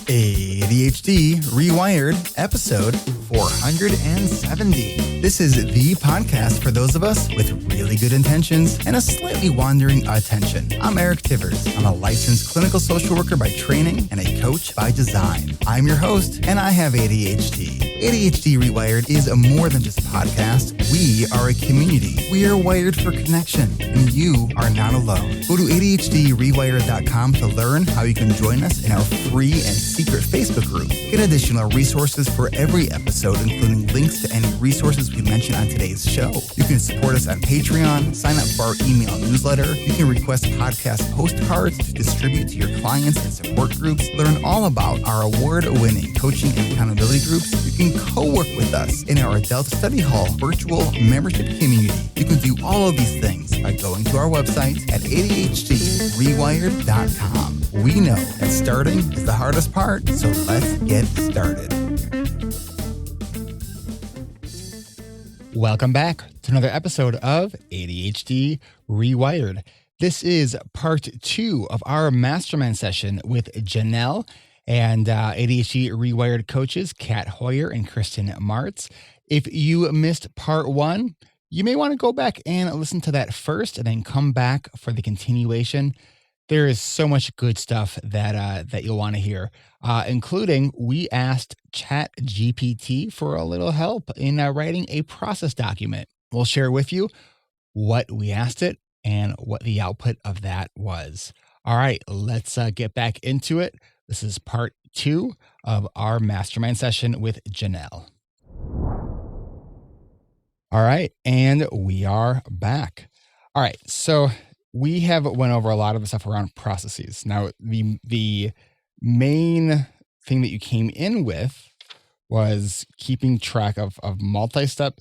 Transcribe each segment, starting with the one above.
ADHD Rewired, episode 470. This is the podcast for those of us with really good intentions and a slightly wandering attention. I'm Eric Tivers. I'm a licensed clinical social worker by training and a coach by design. I'm your host, and I have ADHD. ADHD Rewired is more than just a podcast. We are a community. We are wired for connection, and you are not alone. Go to ADHDrewired.com to learn how you can join us in our free and secret Facebook group. Get additional resources for every episode, including links to any resources we mention on today's show. You can support us on Patreon, sign up for our email newsletter. You can request podcast postcards to distribute to your clients and support groups. Learn all about our award-winning coaching and accountability groups. You can co-work with us in our Adult Study Hall virtual membership community. You can do all of these things by going to our website at ADHDrewired.com. We know that starting is the hardest part, so let's get started. Welcome back to another episode of ADHD Rewired. This is part 2 of our mastermind session with Janelle and ADHD Rewired coaches Kat Hoyer and Kristen Martz. If you missed part 1, you may want to go back and listen to that first and then come back for the continuation. There is so much good stuff that you'll want to hear, including we asked ChatGPT for a little help in writing a process document. We'll share with you what we asked it and what the output of that was. All right, let's get back into it. This is part 2 of our mastermind session with Janelle. All right, and we are back. All right, so we have went over a lot of the stuff around processes. Now, the main thing that you came in with was keeping track of multi-step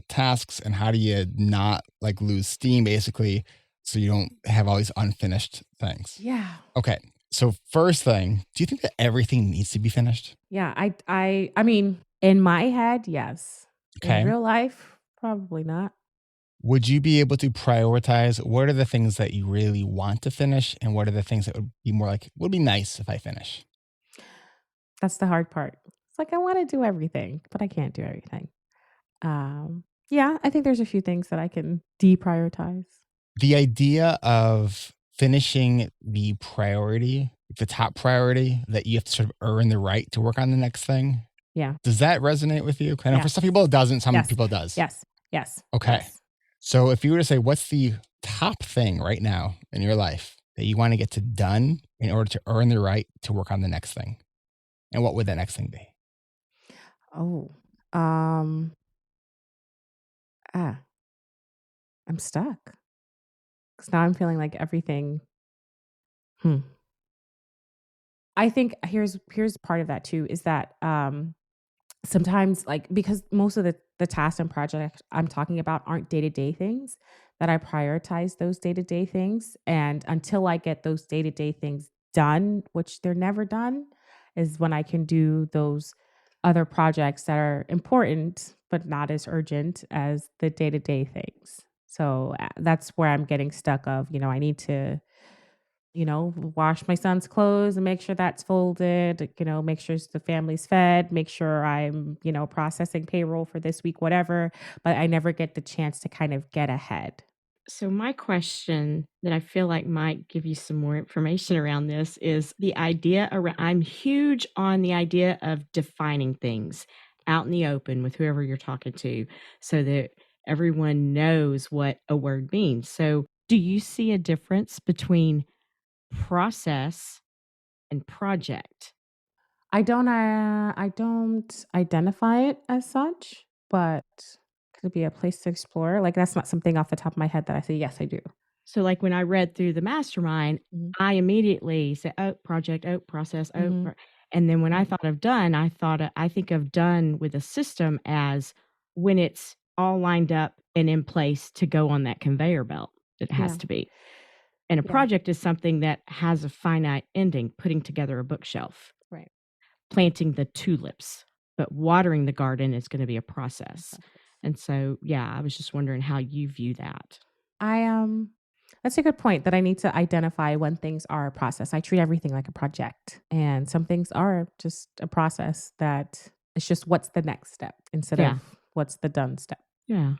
tasks and how do you not like lose steam, basically, so you don't have all these unfinished things. Yeah. Okay. So first thing, do you think that everything needs to be finished? Yeah. I mean, in my head, yes. Okay. In real life, probably not. Would you be able to prioritize what are the things that you really want to finish and what are the things that would be more like, would be nice if I finish? That's the hard part. It's like I want to do everything, but I can't do everything. Yeah, I think there's a few things that I can deprioritize. The idea of finishing the priority, the top priority, that you have to sort of earn the right to work on the next thing. Yeah. Does that resonate with you? I know for some people it doesn't, some people it does. Yes. Okay. Yes. So if you were to say, what's the top thing right now in your life that you want to get to done in order to earn the right to work on the next thing? And what would that next thing be? I'm stuck. Because now I'm feeling like everything. I think here's part of that too, is that sometimes, like, because most of the tasks and projects I'm talking about aren't day-to-day things, that I prioritize those day-to-day things. And until I get those day-to-day things done, which they're never done, is when I can do those other projects that are important, but not as urgent as the day-to-day things. So that's where I'm getting stuck of, I need to, wash my son's clothes and make sure that's folded, make sure the family's fed, make sure I'm, processing payroll for this week, whatever. But I never get the chance to kind of get ahead. So my question that I feel like might give you some more information around this is the idea around, I'm huge on the idea of defining things out in the open with whoever you're talking to so that everyone knows what a word means. So do you see a difference between process and project? I don't identify it as such, but could be a place to explore. Like, that's not something off the top of my head that I say, yes, I do. So like when I read through the mastermind, I immediately said, project, process, and then when I thought of done, I think of done with a system as when it's all lined up and in place to go on that conveyor belt. It has to be. And a project is something that has a finite ending, putting together a bookshelf, right? Planting the tulips, but watering the garden is going to be a process. And so, I was just wondering how you view that. I That's a good point that I need to identify when things are a process. I treat everything like a project, and some things are just a process that it's just what's the next step instead Yeah. of what's the done step. Yeah.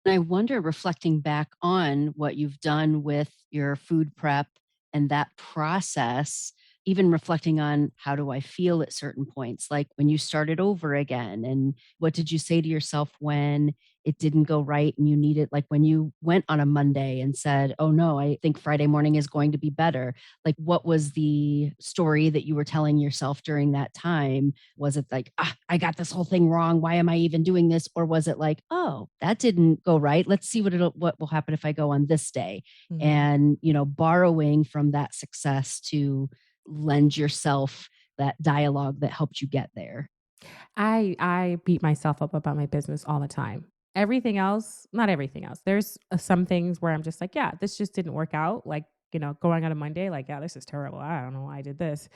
And I wonder, reflecting back on what you've done with your food prep and that process, even reflecting on how do I feel at certain points, like when you started over again, and what did you say to yourself when it didn't go right and you needed, like when you went on a Monday and said, oh no, I think Friday morning is going to be better. Like, what was the story that you were telling yourself during that time? Was it like, I got this whole thing wrong, why am I even doing this? Or was it like, oh, that didn't go right, let's see what will happen if I go on this day? Mhm. And borrowing from that success to lend yourself that dialogue that helped you get there. I beat myself up about my business all the time. Everything else, not everything else. There's some things where I'm just like, yeah, this just didn't work out. Like, going on a Monday, like, yeah, this is terrible. I don't know why I did this.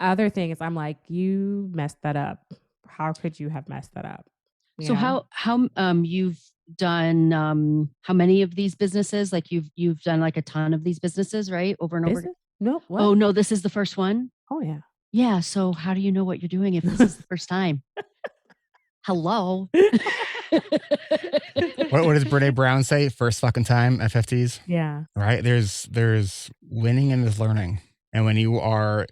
Other things, I'm like, you messed that up. How could you have messed that up? You So know, how you've done how many of these businesses? Like you've done like a ton of these businesses, right? Over and over again. business? Nope. What? Oh no, this is the first one? Oh yeah. Yeah, so how do you know what you're doing if this is the first time? Hello. What does Brene Brown say? First fucking time, FFTs, Yeah. right? There's winning and there's learning. And when you're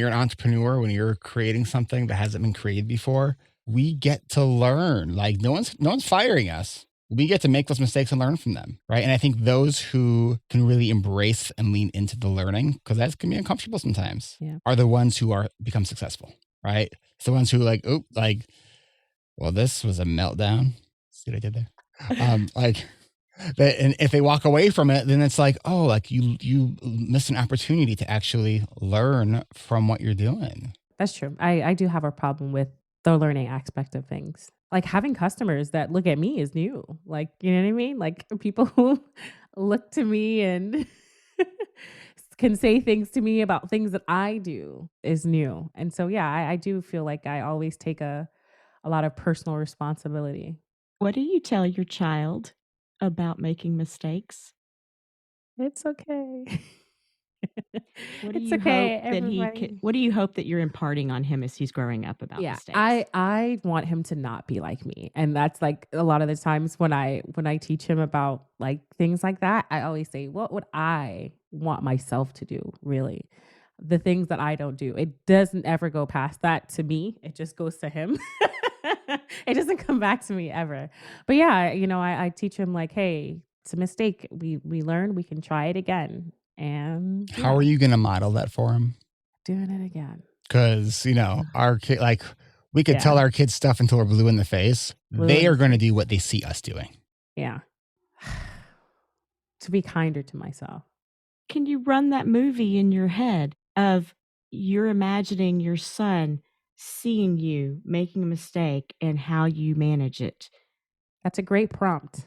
an entrepreneur, when you're creating something that hasn't been created before, we get to learn. Like no one's firing us. We get to make those mistakes and learn from them, right? And I think those who can really embrace and lean into the learning, because that can be uncomfortable sometimes, Yeah. are the ones who become successful, right? It's the ones who well, this was a meltdown. See what I did there? And if they walk away from it, then it's like, oh, like you missed an opportunity to actually learn from what you're doing. That's true. I do have a problem with the learning aspect of things. Like having customers that look at me is new. Like, you know what I mean? Like people who look to me and can say things to me about things that I do is new. And so, yeah, I do feel like I always take a lot of personal responsibility. What do you tell your child about making mistakes? It's okay. What do It's you okay, hope that everybody. what do you hope that you're imparting on him as he's growing up about Yeah, mistakes? I want him to not be like me, and that's like a lot of the times when I teach him about like things like that, I always say, what would I want myself to do? Really, the things that I don't do. It doesn't ever go past that to me. It just goes to him. It doesn't come back to me ever. But yeah, I teach him like, hey, it's a mistake. We learn. We can try it again. And How are you going to model that for him? doing it again? Because, our kid, like we could tell Yeah. our kids stuff until we're blue in the face. Blue They in are the going to do what they see us doing. Yeah. To be kinder to myself. Can you run that movie in your head of you're imagining your son seeing you making a mistake and how you manage it? That's a great prompt.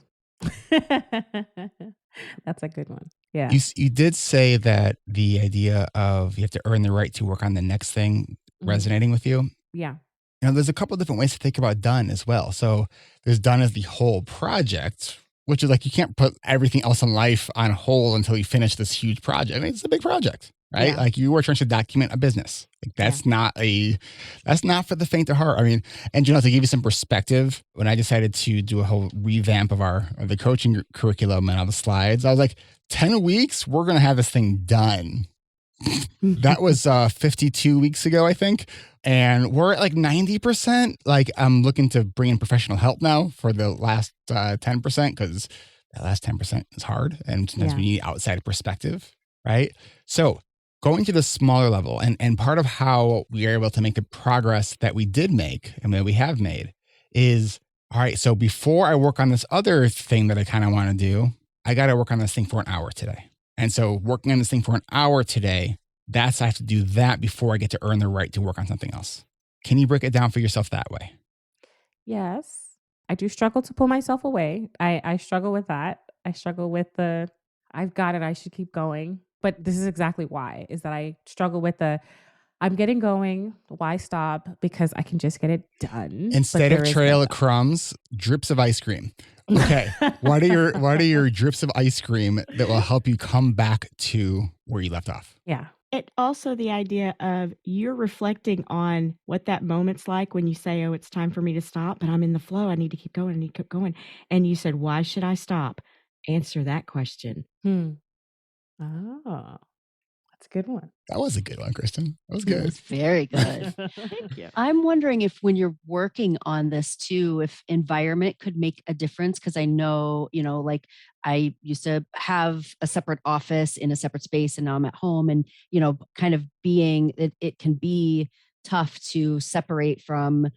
That's a good one. Yeah. You did say that the idea of you have to earn the right to work on the next thing Mhm. resonating with you. Yeah. There's a couple of different ways to think about done as well. So there's done as the whole project, which is like you can't put everything else in life on hold until you finish this huge project. I mean, it's a big project, right? Yeah. Like you were trying to document a business. Like that's not for the faint of heart. I mean, and to give you some perspective, when I decided to do a whole revamp of the coaching curriculum and all the slides, I was like, 10 weeks, we're going to have this thing done. That was 52 weeks ago, I think. And we're at like 90%. Like I'm looking to bring in professional help now for the last 10% because that last 10% is hard. And sometimes we need outside perspective, right? So going to the smaller level and part of how we are able to make the progress that we did make and that we have made is, all right, so before I work on this other thing that I kind of want to do, I got to work on this thing for an hour today. And so working on this thing for an hour today, I have to do that before I get to earn the right to work on something else. Can you break it down for yourself that way? Yes. I do struggle to pull myself away. I struggle with that. I struggle with I've got it. I should keep going. But this is exactly why, is that I struggle with I'm getting going. Why stop? Because I can just get it done. Instead of trail of crumbs, drips of ice cream. Okay. What are your drips of ice cream that will help you come back to where you left off? Yeah. It also the idea of you're reflecting on what that moment's like when you say, "Oh, it's time for me to stop, but I'm in the flow. I need to keep going. I need to keep going." And you said, "Why should I stop?" Answer that question. Oh, that's a good one. That was a good one, Kristen. That was It good. was very good. Thank you. I'm wondering if when you're working on this too, if environment could make a difference. Cause I know, like I used to have a separate office in a separate space and now I'm at home and, kind of being, it can be tough to separate from,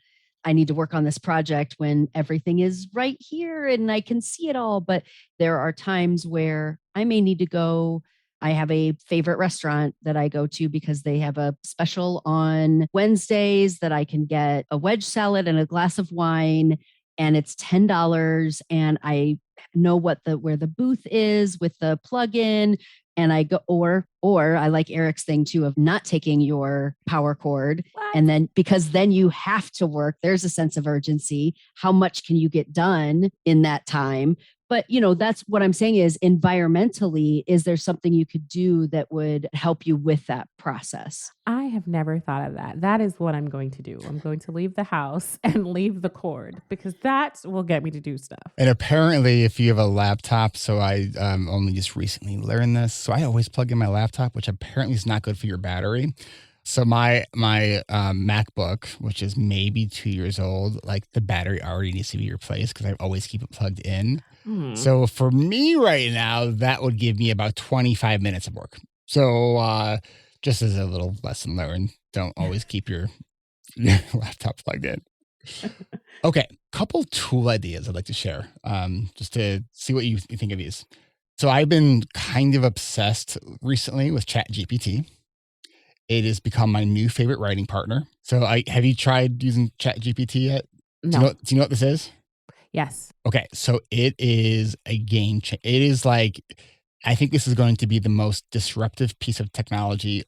I need to work on this project when everything is right here and I can see it all. But there are times where I may need to go. I have a favorite restaurant that I go to because they have a special on Wednesdays that I can get a wedge salad and a glass of wine and it's $10 and I know where the booth is with the plug-in and I go or I like Eric's thing too of not taking your power cord. What? And then because then you have to work, there's a sense of urgency. How much can you get done in that time? But, that's what I'm saying is environmentally, is there something you could do that would help you with that process? I have never thought of that. That is what I'm going to do. I'm going to leave the house and leave the cord because that will get me to do stuff. And apparently, if you have a laptop, so I only just recently learned this. So I always plug in my laptop, which apparently is not good for your battery. So my MacBook, which is maybe 2 years old, like the battery already needs to be replaced because I always keep it plugged in. So for me right now, that would give me about 25 minutes of work. So just as a little lesson learned, don't always keep your laptop plugged in. Okay, couple tool ideas I'd like to share just to see what you think of these. So I've been kind of obsessed recently with ChatGPT. It has become my new favorite writing partner. So have you tried using ChatGPT yet? No. Do you know what this is? Yes. Okay, so it is a game changer. It is like, I think this is going to be the most disruptive piece of technology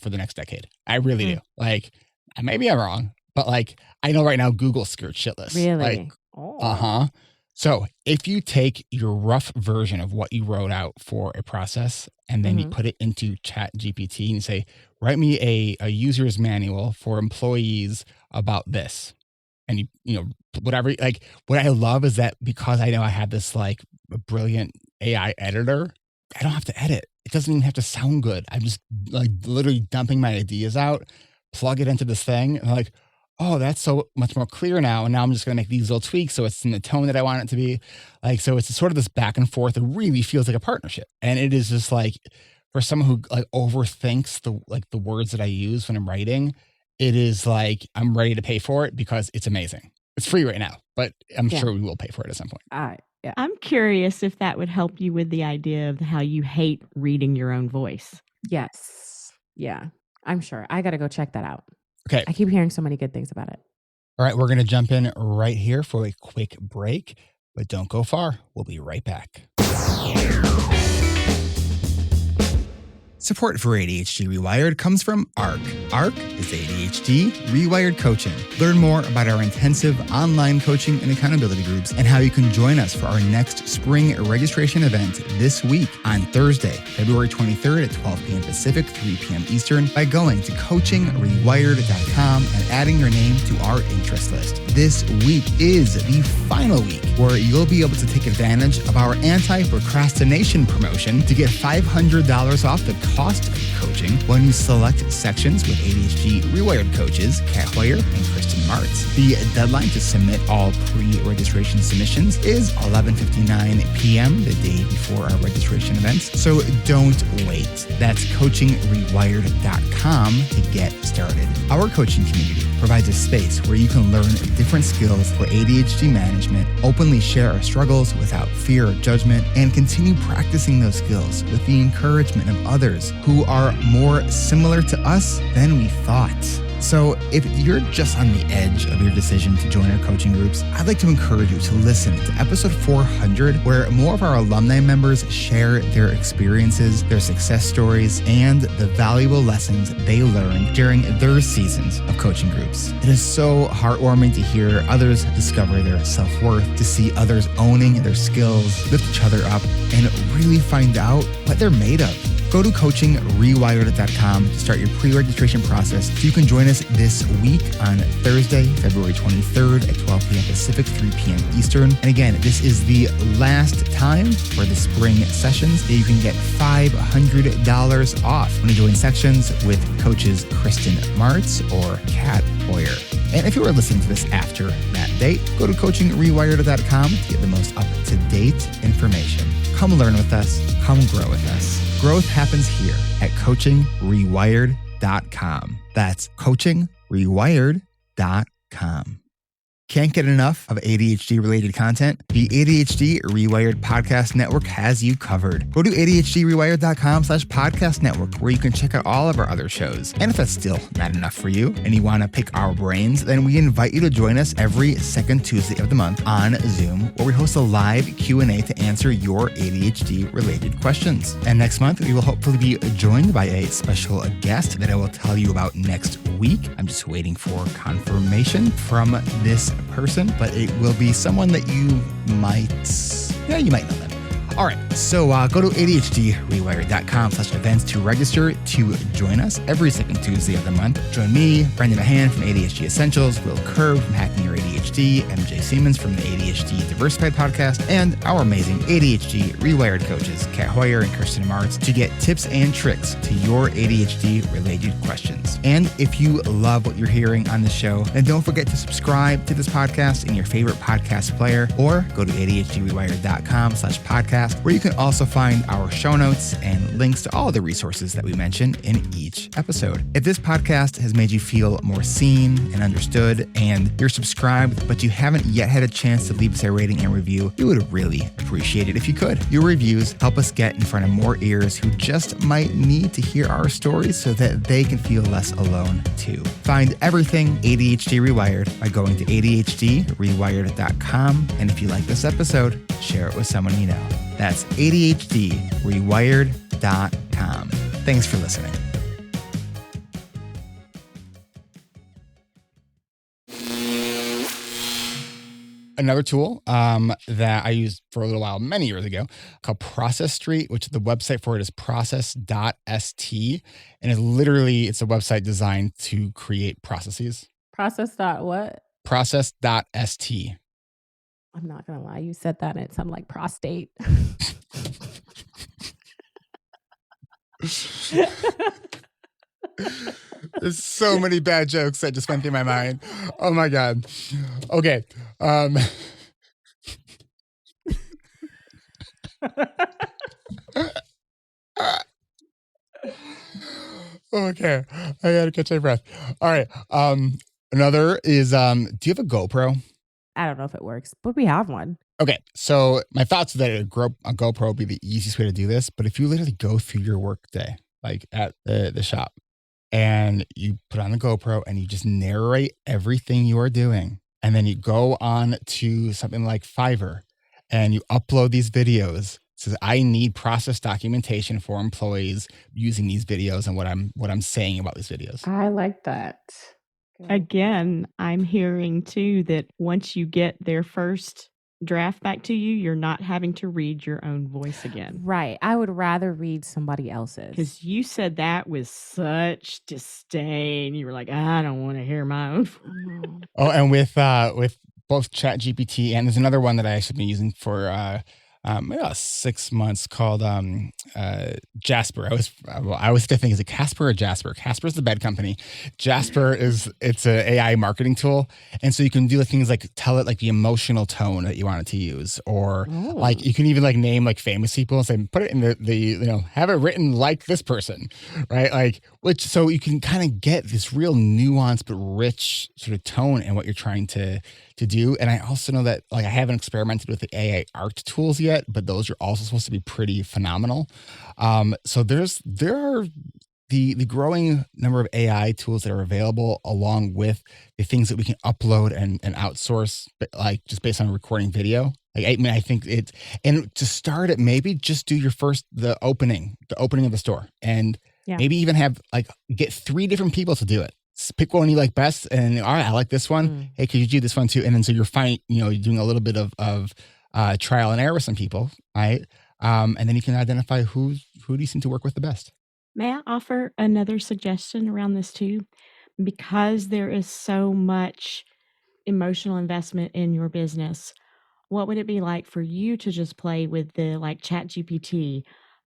for the next decade. I really do. Like, maybe I'm wrong, but like, I know right now Google's scared shitless. Really? Like, So if you take your rough version of what you wrote out for a process and then you put it into ChatGPT and you say, write me a user's manual for employees about this. And whatever, like what I love is that because I know I have this like brilliant AI editor, I don't have to edit. It doesn't even have to sound good. I'm just like literally dumping my ideas out, plug it into this thing and I'm like, oh, that's so much more clear now. And now I'm just going to make these little tweaks so it's in the tone that I want it to be. Like, so it's sort of this back and forth. It really feels like a partnership. And it is just like, for someone who like overthinks the words that I use when I'm writing, it is like, I'm ready to pay for it because it's amazing. It's free right now, but I'm sure we will pay for it at some point. Yeah. I'm curious if that would help you with the idea of how you hate reading your own voice. Yes. Yeah. I'm sure. I got to go check that out. Okay. I keep hearing so many good things about it. All right. We're going to jump in right here for a quick break, but don't go far. We'll be right back. Support for ADHD Rewired comes from ARC. ARC is ADHD Rewired Coaching. Learn more about our intensive online coaching and accountability groups and how you can join us for our next spring registration event this week on Thursday, February 23rd at 12 p.m. Pacific, 3 p.m. Eastern by going to coachingrewired.com and adding your name to our interest list. This week is the final week where you'll be able to take advantage of our anti-procrastination promotion to get $500 off the cost of coaching when you select sections with ADHD Rewired coaches Kat Hoyer and Kristen Martz. The deadline to submit all pre-registration submissions is 11:59 p.m. the day before our registration events, so don't wait. That's coachingrewired.com to get started. Our coaching community provides a space where you can learn different skills for ADHD management, openly share our struggles without fear or judgment, and continue practicing those skills with the encouragement of others who are more similar to us than we thought. So if you're just on the edge of your decision to join our coaching groups, I'd like to encourage you to listen to episode 400, where more of our alumni members share their experiences, their success stories, and the valuable lessons they learned during their seasons of coaching groups. It is so heartwarming to hear others discover their self-worth, to see others owning their skills, lift each other up, and really find out what they're made of. Go to coachingrewired.com to start your pre-registration process so you can join us this week on Thursday, February 23rd at 12 p.m. Pacific, 3 p.m. Eastern. And again, this is the last time for the spring sessions. You can get $500 off when you join sections with coaches Kristen Martz or Kat Boyer. And if you are listening to this after that date, go to coachingrewired.com to get the most up-to-date information. Come learn with us. Come grow with us. Growth happens here at coachingrewired.com. That's coachingrewired.com. Can't get enough of ADHD-related content? The ADHD Rewired Podcast Network has you covered. Go to ADHDrewired.com/podcast network, where you can check out all of our other shows. And if that's still not enough for you and you want to pick our brains, then we invite you to join us every second Tuesday of the month on Zoom, where we host a live Q&A to answer your ADHD-related questions. And next month, we will hopefully be joined by a special guest that I will tell you about next week. I'm just waiting for confirmation from this person, but it will be someone that you might know them. All right, so go to ADHDrewired.com/events to register to join us every second Tuesday of the month. Join me, Brendan Mahan from ADHD Essentials, Will Curb from Hacking Your ADHD, MJ Siemens from the ADHD Diversified podcast, and our amazing ADHD Rewired coaches, Kat Hoyer and Kirsten Martz, to get tips and tricks to your ADHD-related questions. And if you love what you're hearing on the show, then don't forget to subscribe to this podcast in your favorite podcast player, or go to ADHDrewired.com/podcast, where you can also find our show notes and links to all the resources that we mention in each episode. If this podcast has made you feel more seen and understood, and you're subscribed, but you haven't yet had a chance to leave us a rating and review, we would really appreciate it if you could. Your reviews help us get in front of more ears who just might need to hear our stories so that they can feel less alone too. Find everything ADHD Rewired by going to ADHDrewired.com. And if you like this episode, share it with someone you know. That's ADHDrewired.com. Thanks for listening. Another tool that I used for a little while, many years ago, called Process Street, which the website for it is process.st. And it's a website designed to create processes. Process dot what? Process.st. I'm not going to lie. You said that and it sounded like prostate. There's so many bad jokes that just went through my mind. Oh my God. Okay. Okay. I gotta catch my breath. All right. Another is, do you have a GoPro? I don't know if it works, but we have one. Okay, so my thoughts are that a GoPro would be the easiest way to do this, but if you literally go through your work day, like at the shop, and you put on the GoPro and you just narrate everything you are doing, and then you go on to something like Fiverr and you upload these videos. It says, I need process documentation for employees using these videos and what I'm saying about these videos. I like that. Good. Again, I'm hearing too that once you get their first draft back to you, you're not having to read your own voice again. Right. I would rather read somebody else's. Because you said that with such disdain. You were like, I don't want to hear my own. Oh, and with both ChatGPT and there's another one that I actually been using for about 6 months called Jasper. I always think, is it Casper or Jasper? Casper's the bed company. Jasper it's an AI marketing tool, and so you can do things like tell it like the emotional tone that you want it to use, or like you can even like name like famous people and say put it in the have it written like this person, right? Like so you can kind of get this real nuanced but rich sort of tone in what you're trying to do. And I also know that like I haven't experimented with the AI art tools yet, but those are also supposed to be pretty phenomenal. So there are the growing number of AI tools that are available, along with the things that we can upload and outsource, like just based on recording video. Like, I mean, I think it's, and to start it, maybe just do the opening of the store, and Yeah. maybe even have get 3 different people to do it. Pick one you like best, and all right, I like this one. Hey, could you do this one too? And then so you're you're doing a little bit of trial and error with some people, right? And then you can identify who do you seem to work with the best. May I offer another suggestion around this too? Because there is so much emotional investment in your business, what would it be like for you to just play with the Chat GPT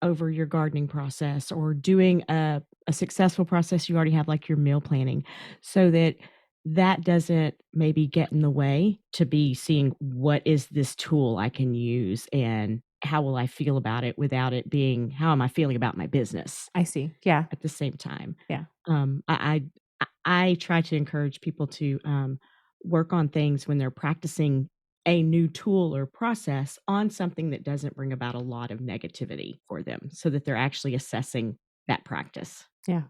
over your gardening process, or doing a successful process you already have, like your meal planning, so that that doesn't maybe get in the way to be seeing what is this tool I can use and how will I feel about it without it being how am I feeling about my business I see. Yeah. at the same time. Yeah. I try to encourage people to work on things when they're practicing a new tool or process on something that doesn't bring about a lot of negativity for them, so that they're actually assessing that practice. Yeah.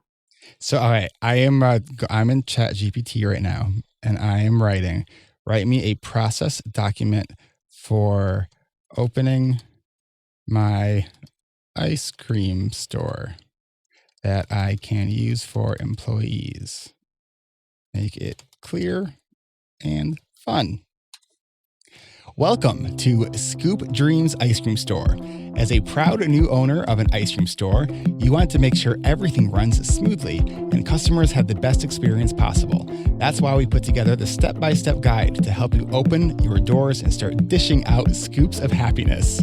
So, all right, I'm in Chat GPT right now, and I am write me a process document for opening my ice cream store that I can use for employees. Make it clear and fun. Welcome to Scoop Dreams Ice Cream Store. As a proud new owner of an ice cream store, you want to make sure everything runs smoothly and customers have the best experience possible. That's why we put together the step-by-step guide to help you open your doors and start dishing out scoops of happiness.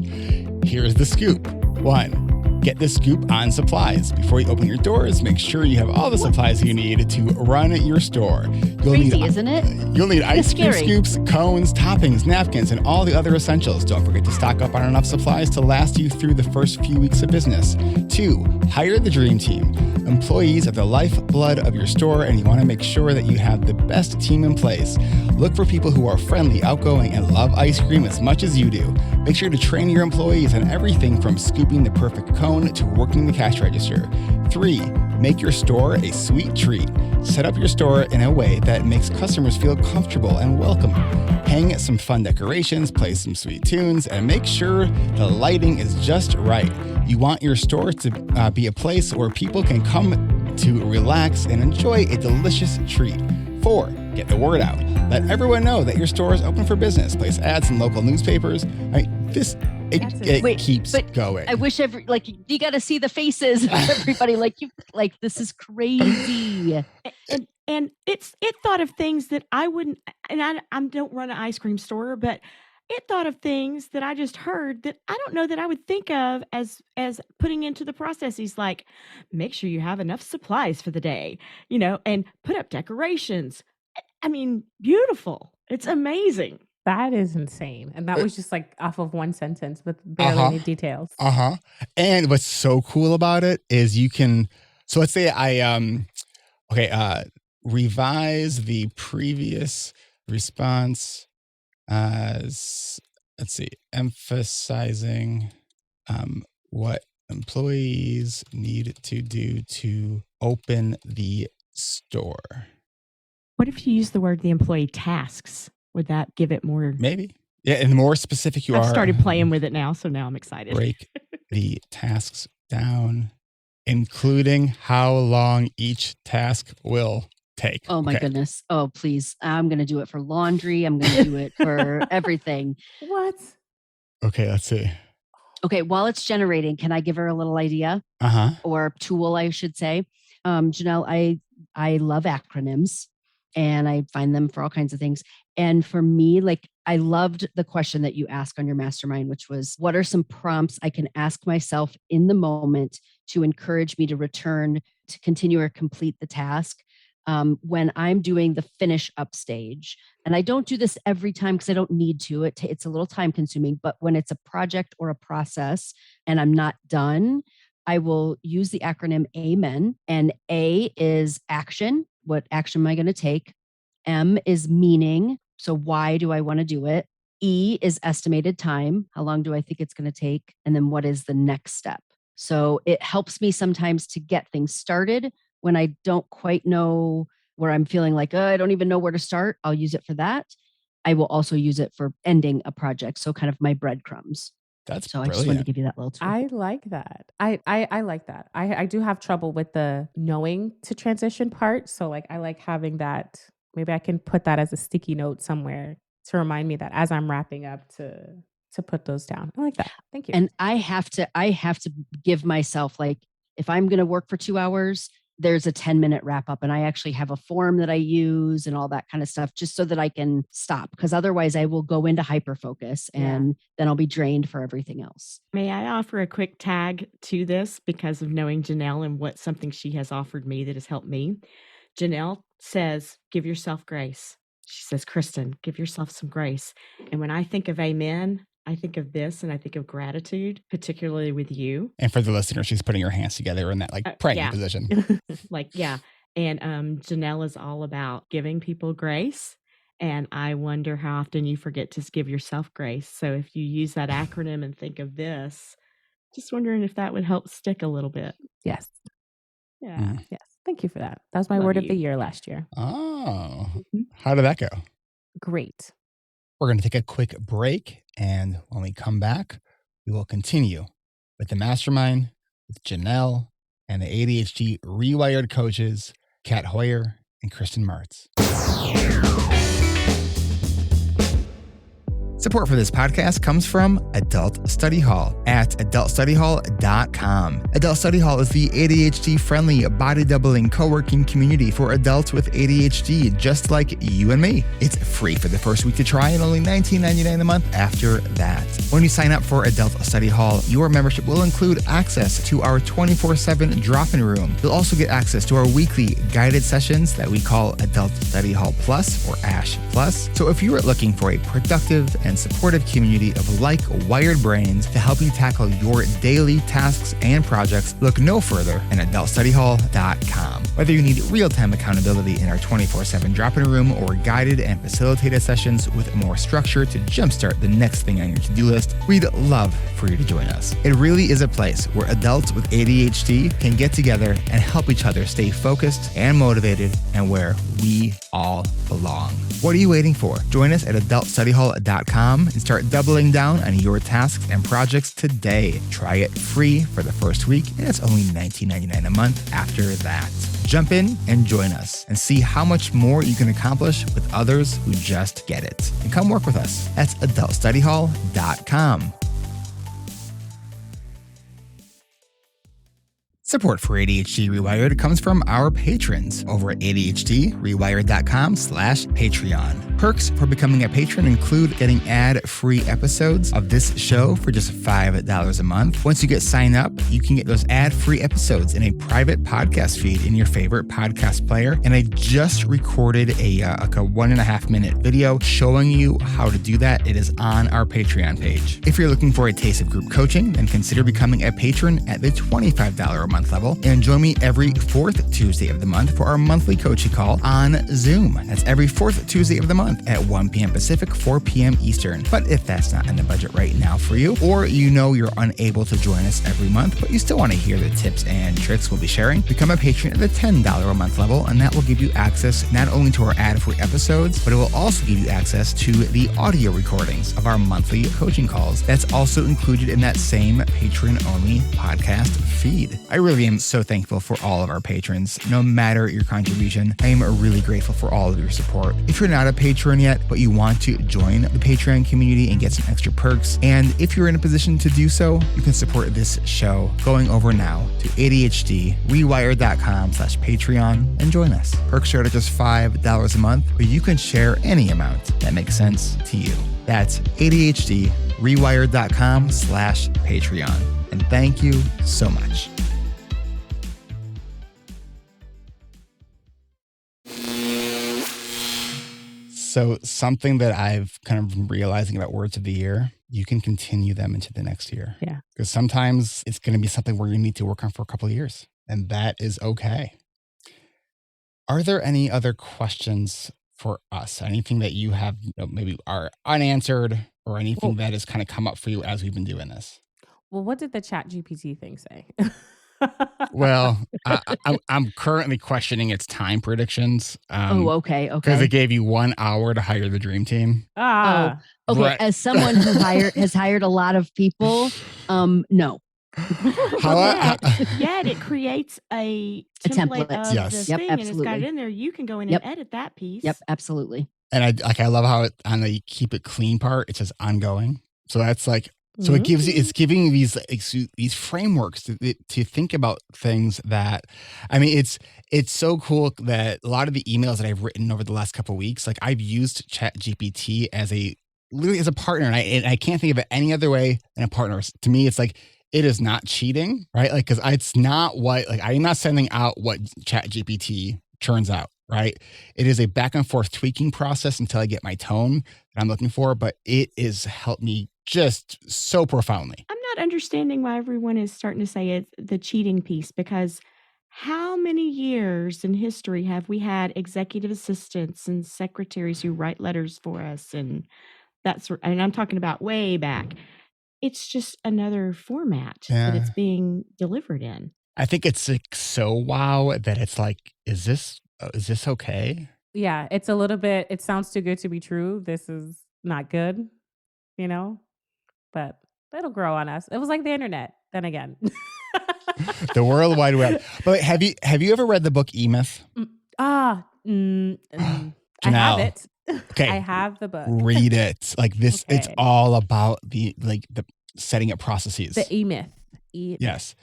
Here's the scoop. 1. Get the scoop on supplies. Before you open your doors, make sure you have all the supplies you need to run your store. Crazy, isn't it? You'll need ice cream scoops, cones, toppings, napkins, and all the other essentials. Don't forget to stock up on enough supplies to last you through the first few weeks of business. 2. Hire the dream team. Employees are the lifeblood of your store, and you want to make sure that you have the best team in place. Look for people who are friendly, outgoing, and love ice cream as much as you do. Make sure to train your employees on everything from scooping the perfect cone to working the cash register. 3. Make your store a sweet treat. Set up your store in a way that makes customers feel comfortable and welcome. Hang some fun decorations, play some sweet tunes, and make sure the lighting is just right. You want your store to be a place where people can come to relax and enjoy a delicious treat. 4. Get the word out. Let everyone know that your store is open for business. Place ads in local newspapers. It keeps going. I wish you got to see the faces of everybody. This is crazy. And it thought of things that I wouldn't, and I don't run an ice cream store, but it thought of things that I just heard that I don't know that I would think of as putting into the processes, like make sure you have enough supplies for the day, and put up decorations. I mean, beautiful. It's amazing. That is insane. And that was just off of one sentence with barely any details. And what's so cool about it is you can, so let's say I revise the previous response as, emphasizing what employees need to do to open the store. What if you use the employee tasks? Would that give it more? Maybe. Yeah, and the more specific I've started playing with it now, so now I'm excited. Break the tasks down, including how long each task will take. Oh my goodness. Oh, please. I'm going to do it for laundry. I'm going to do it for everything. What? Okay, let's see. Okay, while it's generating, can I give her a little idea? Or tool, I should say. Janelle, I love acronyms, and I find them for all kinds of things. And for me, I loved the question that you asked on your mastermind, which was, what are some prompts I can ask myself in the moment to encourage me to return, to continue or complete the task when I'm doing the finish up stage? And I don't do this every time because I don't need to. It's a little time consuming, but when it's a project or a process and I'm not done, I will use the acronym AMEN. And A is action. What action am I going to take? M is meaning. So why do I want to do it? E is estimated time. How long do I think it's going to take? And then what is the next step? So it helps me sometimes to get things started when I don't quite know where I'm feeling like, oh, I don't even know where to start. I'll use it for that. I will also use it for ending a project. So kind of my breadcrumbs. That's So I just wanted to brilliant. give you that little tool. I like that. I like that. I do have trouble with the knowing to transition part. So like I like having that. Maybe I can put that as a sticky note somewhere to remind me that as I'm wrapping up to put those down. I like that. Thank you. And I have to give myself, like, if I'm going to work for 2 hours, there's a 10-minute wrap up, and I actually have a form that I use and all that kind of stuff, just so that I can stop, because otherwise I will go into hyper focus and then I'll be drained for everything else. May I offer a quick tag to this because of knowing Janelle and what something she has offered me that has helped me? Janelle says, give yourself grace. She says, Kristen, give yourself some grace. And when I think of amen, I think of this, and I think of gratitude, particularly with you. And for the listener, she's putting her hands together in that like praying position. And Janelle is all about giving people grace. And I wonder how often you forget to give yourself grace. So if you use that acronym and think of this, just wondering if that would help stick a little bit. Yes. Yeah. Yes. Thank you for that. That was my word of the year last year. Oh, how did that go? Great. We're going to take a quick break. And when we come back, we will continue with the Mastermind with Janelle and the ADHD rewired coaches, Kat Hoyer and Kristen Martz. Support for this podcast comes from Adult Study Hall at adultstudyhall.com. Adult Study Hall is the ADHD-friendly, body-doubling co-working community for adults with ADHD, just like you and me. It's free for the first week to try and only $19.99 a month after that. When you sign up for Adult Study Hall, your membership will include access to our 24/7 drop-in room. You'll also get access to our weekly guided sessions that we call Adult Study Hall Plus or ASH Plus. So if you are looking for a productive and supportive community of like-wired brains to help you tackle your daily tasks and projects, look no further than adultstudyhall.com. Whether you need real-time accountability in our 24/7 drop-in room or guided and facilitated sessions with more structure to jumpstart the next thing on your to-do list, we'd love for you to join us. It really is a place where adults with ADHD can get together and help each other stay focused and motivated, and where we all belong. What are you waiting for? Join us at adultstudyhall.com and start doubling down on your tasks and projects today. Try it free for the first week, and it's only $19.99 a month after that. Jump in and join us and see how much more you can accomplish with others who just get it. And come work with us. That's adultstudyhall.com. Support for ADHD Rewired comes from our patrons over at ADHDrewired.com/Patreon. Perks for becoming a patron include getting ad-free episodes of this show for just $5 a month. Once you get signed up, you can get those ad-free episodes in a private podcast feed in your favorite podcast player. And I just recorded a 1.5-minute video showing you how to do that. It is on our Patreon page. If you're looking for a taste of group coaching, then consider becoming a patron at the $25 a month level, and join me every 4th Tuesday of the month for our monthly coaching call on Zoom. That's every 4th Tuesday of the month at 1 p.m. Pacific, 4 p.m. Eastern. But if that's not in the budget right now for you, or you know you're unable to join us every month, but you still want to hear the tips and tricks we'll be sharing, become a patron at the $10 a month level, and that will give you access not only to our ad-free episodes, but it will also give you access to the audio recordings of our monthly coaching calls. That's also included in that same patron-only podcast feed. I really am so thankful for all of our patrons. No matter your contribution, I am really grateful for all of your support. If you're not a patron yet, but you want to join the Patreon community and get some extra perks, and if you're in a position to do so, you can support this show going over now to ADHDrewired.com/Patreon and join us. Perks start at just $5 a month, but you can share any amount that makes sense to you. That's ADHDrewired.com/Patreon. And thank you so much. So something that I've kind of been realizing about words of the year, you can continue them into the next year. Yeah. Because sometimes it's going to be something where you need to work on for a couple of years, and that is okay. Are there any other questions for us? Anything that you have maybe are unanswered, or anything that has kind of come up for you as we've been doing this? Well, what did the Chat GPT thing say? Well, I'm currently questioning its time predictions. Oh, okay, Because it okay. gave you 1 hour to hire the dream team. Oh, Ah, okay. Right. As someone who has hired a lot of people, no. Well, yet it creates a A template template. of Yes. this Yep, thing, and it's got it absolutely. in there. You can go in Yep. and edit that piece. Yep, absolutely. And I love how on the keep it clean part, it says ongoing. So that's like, so it gives you, it's giving you these frameworks to think about things that, I mean, it's so cool that a lot of the emails that I've written over the last couple of weeks, like I've used ChatGPT literally as a partner, and I can't think of it any other way than a partner. To me, it's like, it is not cheating, right? Like, because it's not what, like, I'm not sending out what ChatGPT churns out, right? It is a back and forth tweaking process until I get my tone that I'm looking for, but it has helped me just so profoundly. I'm not understanding why everyone is starting to say it's the cheating piece, because how many years in history have we had executive assistants and secretaries who write letters for us, and and I'm talking about way back. It's just another format that it's being delivered in. I think it's like so wow that it's like, is this okay? yeah, it's a little bit, it sounds too good to be true. This is not good, you know, but it'll grow on us. It was like the internet, then again. The World Wide Web. But have you ever read the book E-Myth? I have Janelle. it. Okay. I have the book. Read it. Like this, it's Okay. all about the setting up processes. The E-Myth. Yes.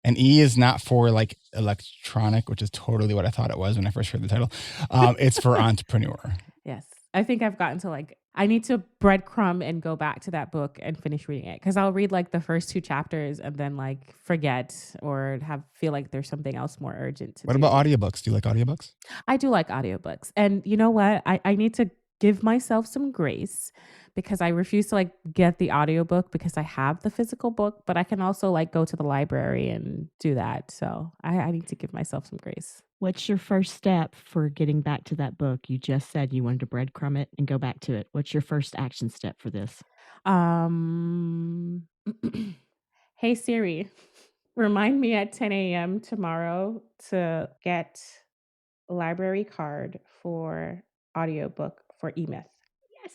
And E is not for like electronic, which is totally what I thought it was when I first heard the title. It's for entrepreneur. Yes. I think I've gotten to like, I need to breadcrumb and go back to that book and finish reading it. Cause I'll read like the first 2 chapters and then like forget or feel like there's something else more urgent to do. What about audiobooks? Do you like audiobooks? I do like audiobooks. And you know what? I need to give myself some grace because I refuse to like get the audiobook because I have the physical book, but I can also like go to the library and do that. So I need to give myself some grace. What's your first step for getting back to that book? You just said you wanted to breadcrumb it and go back to it. What's your first action step for this? Hey Siri, remind me at 10 a.m. tomorrow to get a library card for audiobook for E-Myth. Yes.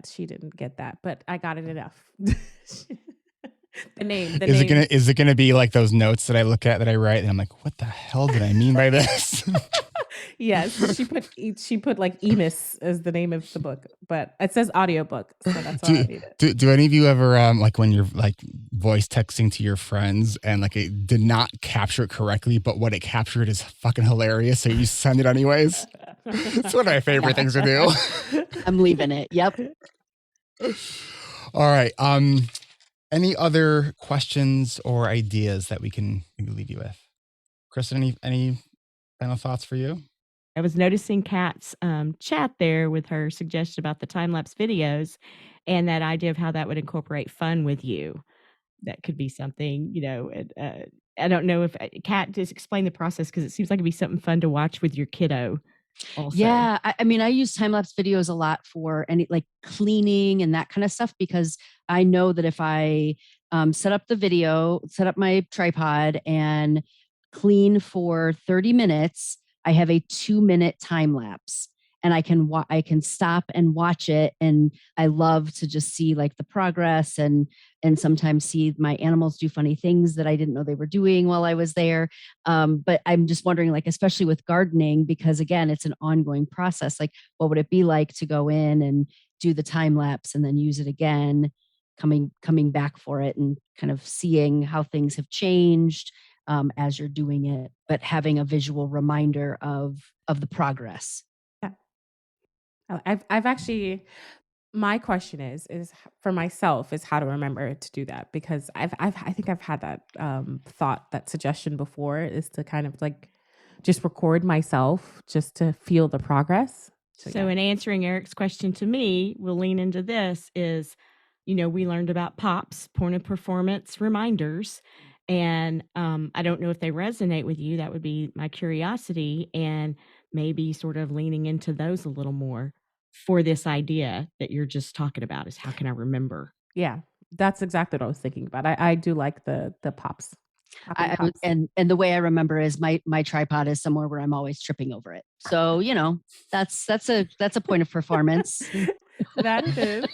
She didn't get that, but I got it enough. The name. Is it gonna be like those notes that I look at that I write and I'm like, what the hell did I mean by this? Yes, she put like E-Myth as the name of the book, but it says audiobook, so that's why I need it. Do any of you ever like when you're like voice texting to your friends and like it did not capture it correctly, but what it captured is fucking hilarious, so you send it anyways? It's one of my favorite things to do. I'm leaving it. Yep. All right. Any other questions or ideas that we can maybe leave you with? Kristen, any final thoughts for you? I was noticing Kat's chat there with her suggestion about the time-lapse videos and that idea of how that would incorporate fun with you. That could be something, you know, I don't know if Kat, just explain the process because it seems like it'd be something fun to watch with your kiddo also. Yeah. I mean, I use time-lapse videos a lot for any like cleaning and that kind of stuff, because I know that if I set up the video, set up my tripod and clean for 30 minutes, I have a 2-minute time lapse. And I can stop and watch it, and I love to just see like the progress and sometimes see my animals do funny things that I didn't know they were doing while I was there. But I'm just wondering, like, especially with gardening, because again, it's an ongoing process. Like, what would it be like to go in and do the time lapse and then use it again, coming back for it and kind of seeing how things have changed as you're doing it, but having a visual reminder of the progress. I've actually, my question is for myself is how to remember to do that, because I think I've had that thought, that suggestion before, is to kind of like just record myself just to feel the progress. So in answering Eric's question to me, we'll lean into this is, you know, we learned about POPs, point of performance reminders, and I don't know if they resonate with you. That would be my curiosity, and maybe sort of leaning into those a little more for this idea that you're just talking about is how can I remember? Yeah, That's exactly what I was thinking about. I do like the pops. Popping pops. And the way I remember is my tripod is somewhere where I'm always tripping over it. So, that's a point of performance. That it is.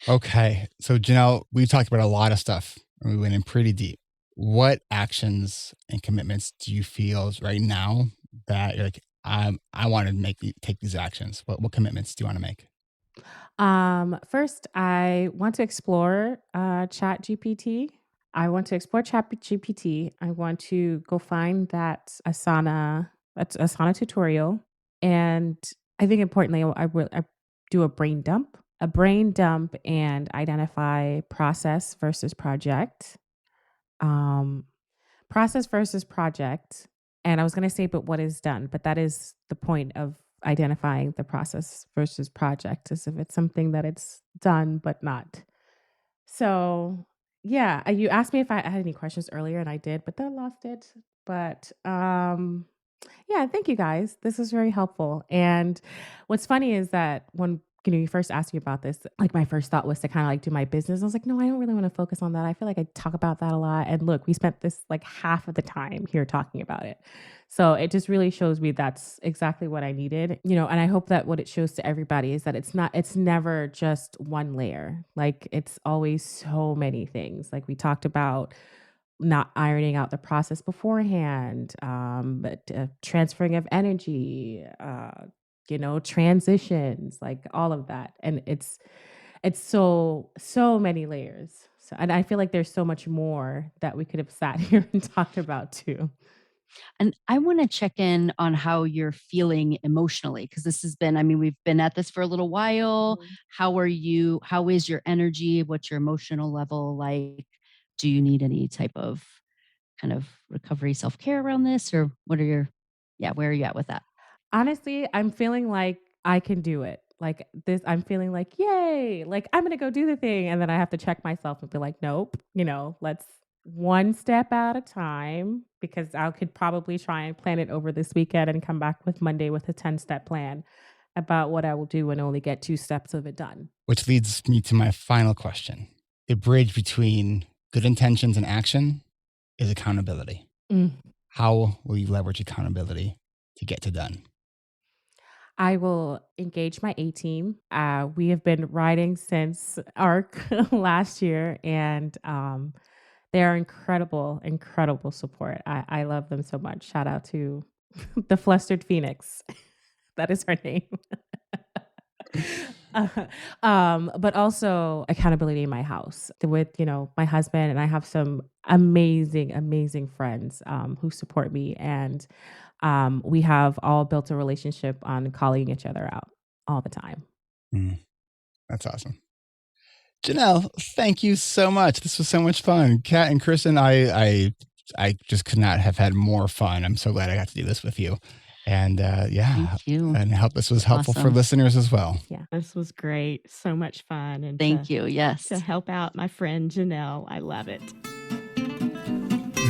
Okay. So Janelle, we've talked about a lot of stuff and we went in pretty deep. What actions and commitments do you feel right now that you're like, I want to take these actions? What commitments do you want to make? First, I want to explore Chat GPT. I want to explore Chat GPT. I want to go find that Asana tutorial. And I think importantly, I do a brain dump and identify process versus project. Um, Process versus project. And I was going to say, but what is done? But that is the point of identifying the process versus project, is if it's something that it's done, but not. So, yeah, you asked me if I had any questions earlier, and I did, but then lost it. But yeah, thank you guys. This is very helpful. And what's funny is that when you first asked me about this, like my first thought was to kind of like do my business. I was like, no, I don't really want to focus on that. I feel like I talk about that a lot. And look, we spent this like half of the time here talking about it. So it just really shows me that's exactly what I needed, and I hope that what it shows to everybody is that it's never just one layer. Like it's always so many things. Like we talked about not ironing out the process beforehand, but transferring of energy, transitions, like all of that. And it's so many layers. So, and I feel like there's so much more that we could have sat here and talked about too. And I want to check in on how you're feeling emotionally, because this has been, we've been at this for a little while. Mhm. How are you? How is your energy? What's your emotional level like? Do you need any type of kind of recovery, self-care around this, or where are you at with that? Honestly, I'm feeling like I can do it. Like this, I'm feeling like, yay, like I'm gonna go do the thing. And then I have to check myself and be like, nope, let's one step at a time, because I could probably try and plan it over this weekend and come back with Monday with a 10-step plan about what I will do and only get 2 steps of it done. Which leads me to my final question. The bridge between good intentions and action is accountability. Mm. How will you leverage accountability to get to done? I will engage my A team. We have been riding since ARC last year, and they are incredible, incredible support. I love them so much. Shout out to the Flustered Phoenix. That is her name. But also accountability in my house with, my husband, and I have some amazing, amazing friends who support me. And we have all built a relationship on calling each other out all the time. That's awesome. Janelle, thank you so much. This was so much fun. Kat and Kristen, I just could not have had more fun. I'm so glad I got to do this with you. And Thank you. and I hope this was helpful for listeners as well. Yeah. This was great. So much fun. And Thank you. Yes. to help out my friend Janelle. I love it.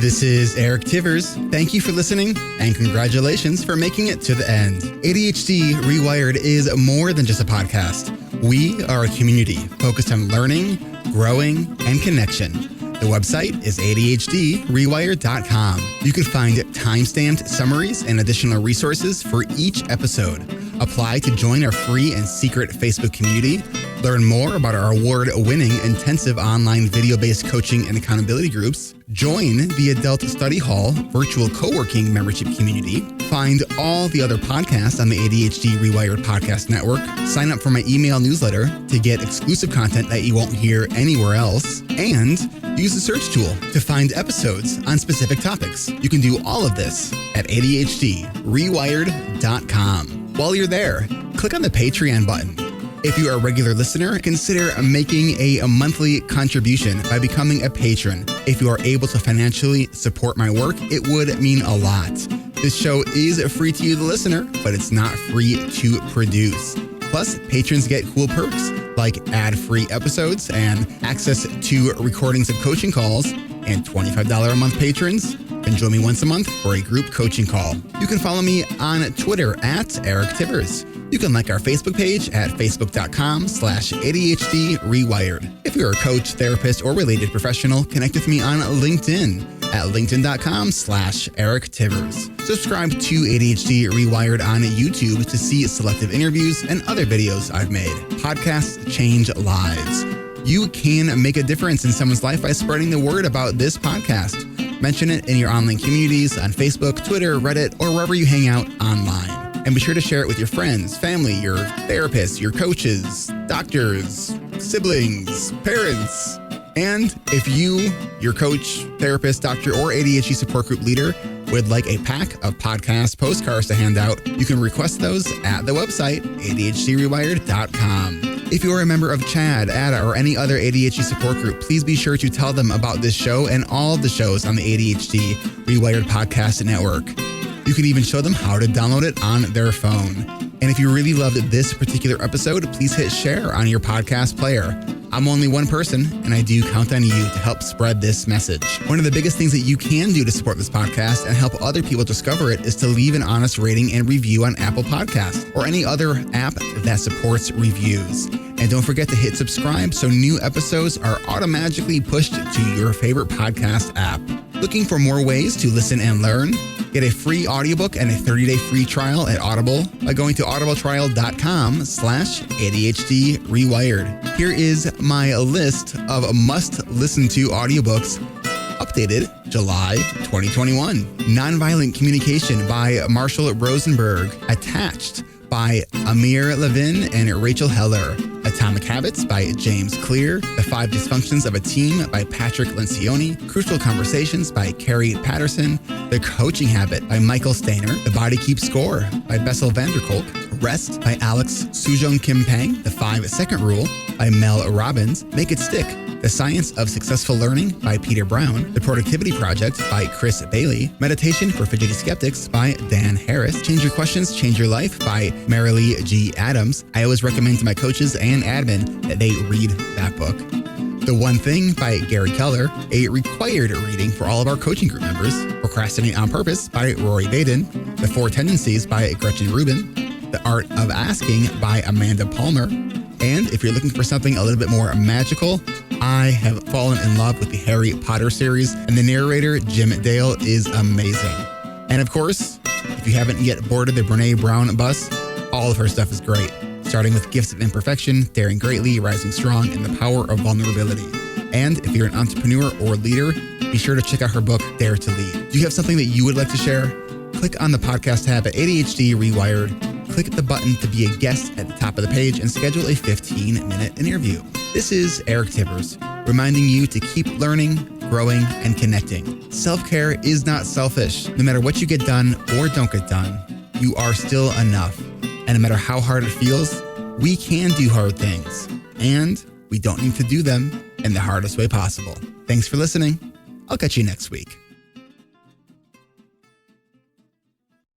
This is Eric Tivers. Thank you for listening, and congratulations for making it to the end. ADHD reWired is more than just a podcast. We are a community focused on learning, growing, and connection. The website is ADHDrewired.com. You can find time-stamped summaries and additional resources for each episode. Apply to join our free and secret Facebook community. Learn more about our award-winning intensive online video-based coaching and accountability groups. Join the Adult Study Hall virtual co-working membership community. Find all the other podcasts on the ADHD Rewired Podcast Network. Sign up for my email newsletter to get exclusive content that you won't hear anywhere else. And use the search tool to find episodes on specific topics. You can do all of this at ADHDrewired.com. While you're there, click on the Patreon button. If you are a regular listener, consider making a monthly contribution by becoming a patron. If you are able to financially support my work, it would mean a lot. This show is free to you, the listener, but it's not free to produce. Plus, patrons get cool perks like ad-free episodes and access to recordings of coaching calls, and $25 a month patrons can join me once a month for a group coaching call. You can follow me on Twitter at Eric Tivers. You can like our Facebook page at facebook.com/ADHD rewired. If you're a coach, therapist, or related professional, connect with me on LinkedIn at linkedin.com/Eric Tivers. Subscribe to ADHD Rewired on YouTube to see selective interviews and other videos I've made. Podcasts change lives. You can make a difference in someone's life by spreading the word about this podcast. Mention it in your online communities on Facebook, Twitter, Reddit, or wherever you hang out online. And be sure to share it with your friends, family, your therapists, your coaches, doctors, siblings, parents. And if you, your coach, therapist, doctor, or ADHD support group leader would like a pack of podcast postcards to hand out, you can request those at the website, ADHDrewired.com. If you are a member of CHAD, ADA, or any other ADHD support group, please be sure to tell them about this show and all the shows on the ADHD Rewired Podcast Network. You can even show them how to download it on their phone. And if you really loved this particular episode, please hit share on your podcast player. I'm only one person, and I do count on you to help spread this message. One of the biggest things that you can do to support this podcast and help other people discover it is to leave an honest rating and review on Apple Podcasts or any other app that supports reviews. And don't forget to hit subscribe so new episodes are automatically pushed to your favorite podcast app. Looking for more ways to listen and learn? Get a free audiobook and a 30-day free trial at Audible by going to audibletrial.com/ADHD rewired. Here is my list of must-listen-to audiobooks updated July 2021. Nonviolent Communication by Marshall Rosenberg. Attached by Amir Levin and Rachel Heller. Atomic Habits by James Clear. The 5 Dysfunctions of a Team by Patrick Lencioni. Crucial Conversations by Carrie Patterson. The Coaching Habit by Michael Stainer. The Body Keeps Score by Bessel van der Kolk. Rest by Alex Sujong Kim Pang. The 5-Second Rule by Mel Robbins. Make It Stick. The Science of Successful Learning by Peter Brown. The Productivity Project by Chris Bailey. Meditation for Fidgety Skeptics by Dan Harris. Change Your Questions, Change Your Life by Marilee G. Adams. I always recommend to my coaches and admin that they read that book. The One Thing by Gary Keller, a required reading for all of our coaching group members. Procrastinate on Purpose by Rory Baden. The 4 Tendencies by Gretchen Rubin. The Art of Asking by Amanda Palmer. And if you're looking for something a little bit more magical, I have fallen in love with the Harry Potter series, and the narrator, Jim Dale, is amazing. And of course, if you haven't yet boarded the Brene Brown bus, all of her stuff is great, starting with Gifts of Imperfection, Daring Greatly, Rising Strong, and The Power of Vulnerability. And if you're an entrepreneur or leader, be sure to check out her book, Dare to Lead. Do you have something that you would like to share? Click on the podcast tab at ADHD Rewired. Click the button to be a guest at the top of the page and schedule a 15-minute interview. This is Eric Tivers, reminding you to keep learning, growing, and connecting. Self-care is not selfish. No matter what you get done or don't get done, you are still enough. And no matter how hard it feels, we can do hard things. And we don't need to do them in the hardest way possible. Thanks for listening. I'll catch you next week.